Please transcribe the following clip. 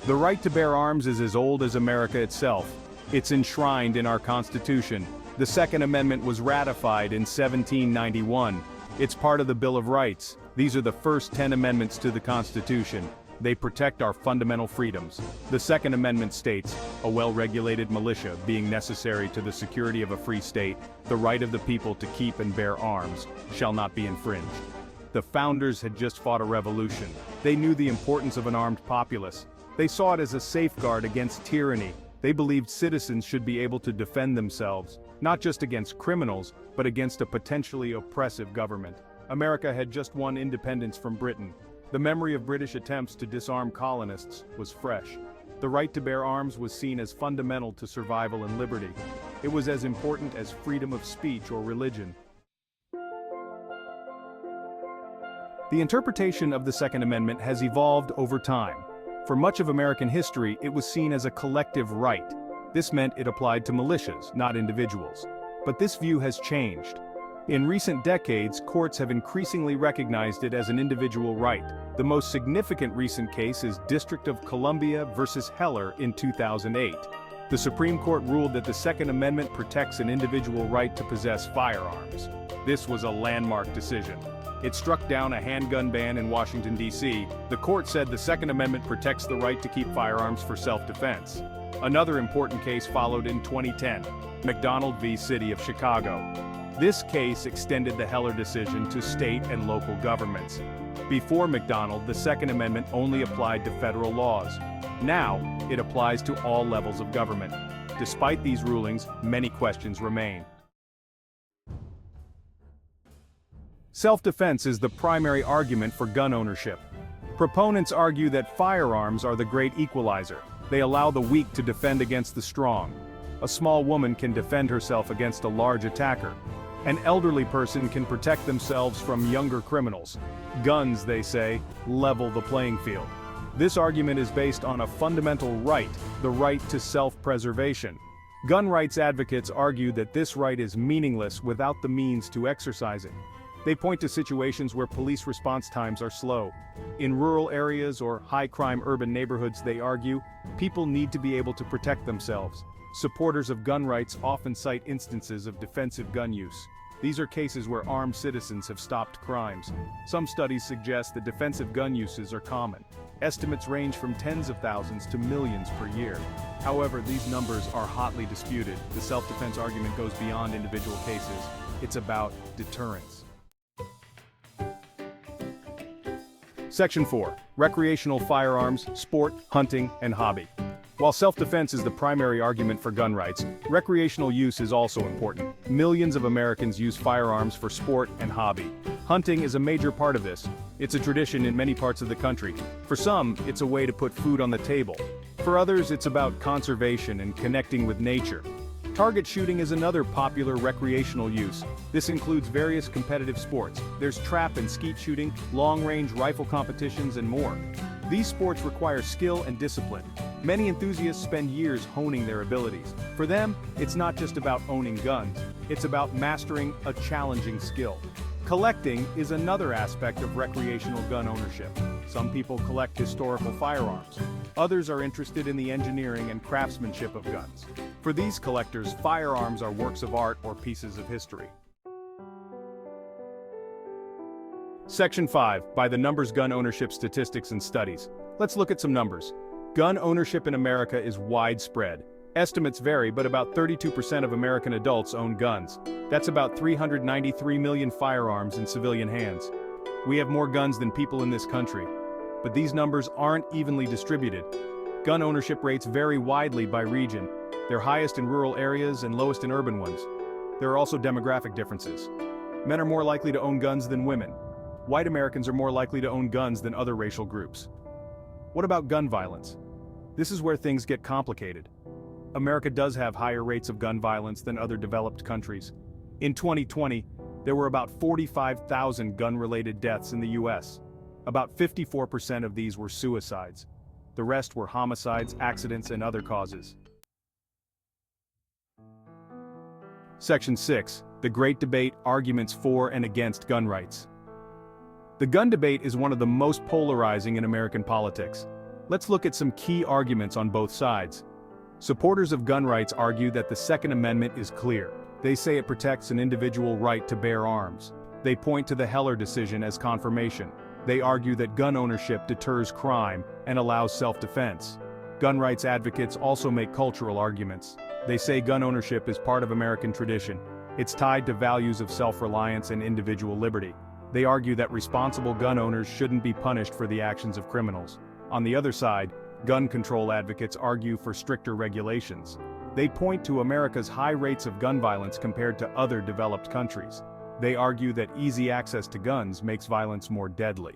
The right to bear arms is as old as America itself. It's enshrined in our Constitution. The Second Amendment was ratified in 1791. It's part of the Bill of Rights. These are the first 10 amendments to the Constitution. They protect our fundamental freedoms. The Second Amendment states, a well-regulated militia being necessary to the security of a free state, the right of the people to keep and bear arms, shall not be infringed. The founders had just fought a revolution. They knew the importance of an armed populace. They saw it as a safeguard against tyranny. They believed citizens should be able to defend themselves, not just against criminals, but against a potentially oppressive government. America had just won independence from Britain. The memory of British attempts to disarm colonists was fresh. The right to bear arms was seen as fundamental to survival and liberty. It was as important as freedom of speech or religion. The interpretation of the Second Amendment has evolved over time. For much of American history, it was seen as a collective right. This meant it applied to militias, not individuals. But this view has changed. In recent decades, courts have increasingly recognized it as an individual right. The most significant recent case is District of Columbia versus Heller in 2008. The Supreme Court ruled that the Second Amendment protects an individual right to possess firearms. This was a landmark decision. It struck down a handgun ban in Washington, D.C. The court said the Second Amendment protects the right to keep firearms for self-defense. Another important case followed in 2010, McDonald v. City of Chicago. This case extended the Heller decision to state and local governments. Before McDonald, the Second Amendment only applied to federal laws. Now, it applies to all levels of government. Despite these rulings, many questions remain. Self-defense is the primary argument for gun ownership. Proponents argue that firearms are the great equalizer. They allow the weak to defend against the strong. A small woman can defend herself against a large attacker. An elderly person can protect themselves from younger criminals. Guns, they say, level the playing field. This argument is based on a fundamental right, the right to self-preservation. Gun rights advocates argue that this right is meaningless without the means to exercise it. They point to situations where police response times are slow. In rural areas or high-crime urban neighborhoods, they argue, people need to be able to protect themselves. Supporters of gun rights often cite instances of defensive gun use. These are cases where armed citizens have stopped crimes. Some studies suggest that defensive gun uses are common. Estimates range from tens of thousands to millions per year. However, these numbers are hotly disputed. The self-defense argument goes beyond individual cases. It's about deterrence. Section 4. Recreational firearms, sport, hunting, and hobby. While self-defense is the primary argument for gun rights, recreational use is also important. Millions of Americans use firearms for sport and hobby. Hunting is a major part of this. It's a tradition in many parts of the country. For some, it's a way to put food on the table. For others, it's about conservation and connecting with nature. Target shooting is another popular recreational use. This includes various competitive sports. There's trap and skeet shooting, long-range rifle competitions, and more. These sports require skill and discipline. Many enthusiasts spend years honing their abilities. For them, it's not just about owning guns. It's about mastering a challenging skill. Collecting is another aspect of recreational gun ownership. Some people collect historical firearms. Others are interested in the engineering and craftsmanship of guns. For these collectors, firearms are works of art or pieces of history. Section 5. By the numbers: gun ownership statistics and studies. Let's look at some numbers. Gun ownership in America is widespread. Estimates vary, but about 32% of American adults own guns. That's about 393 million firearms in civilian hands. We have more guns than people in this country. But these numbers aren't evenly distributed. Gun ownership rates vary widely by region. They're highest in rural areas and lowest in urban ones. There are also demographic differences. Men are more likely to own guns than women. White Americans are more likely to own guns than other racial groups. What about gun violence? This is where things get complicated. America does have higher rates of gun violence than other developed countries. In 2020, there were about 45,000 gun-related deaths in the US. About 54% of these were suicides. The rest were homicides, accidents, and other causes. Section 6. The Great Debate: Arguments for and against gun rights. The gun debate is one of the most polarizing in American politics. Let's look at some key arguments on both sides. Supporters of gun rights argue that the Second Amendment is clear. They say it protects an individual right to bear arms. They point to the Heller decision as confirmation. They argue that gun ownership deters crime and allows self-defense. Gun rights advocates also make cultural arguments. They say gun ownership is part of American tradition. It's tied to values of self-reliance and individual liberty. They argue that responsible gun owners shouldn't be punished for the actions of criminals. On the other side, gun control advocates argue for stricter regulations. They point to America's high rates of gun violence compared to other developed countries. They argue that easy access to guns makes violence more deadly.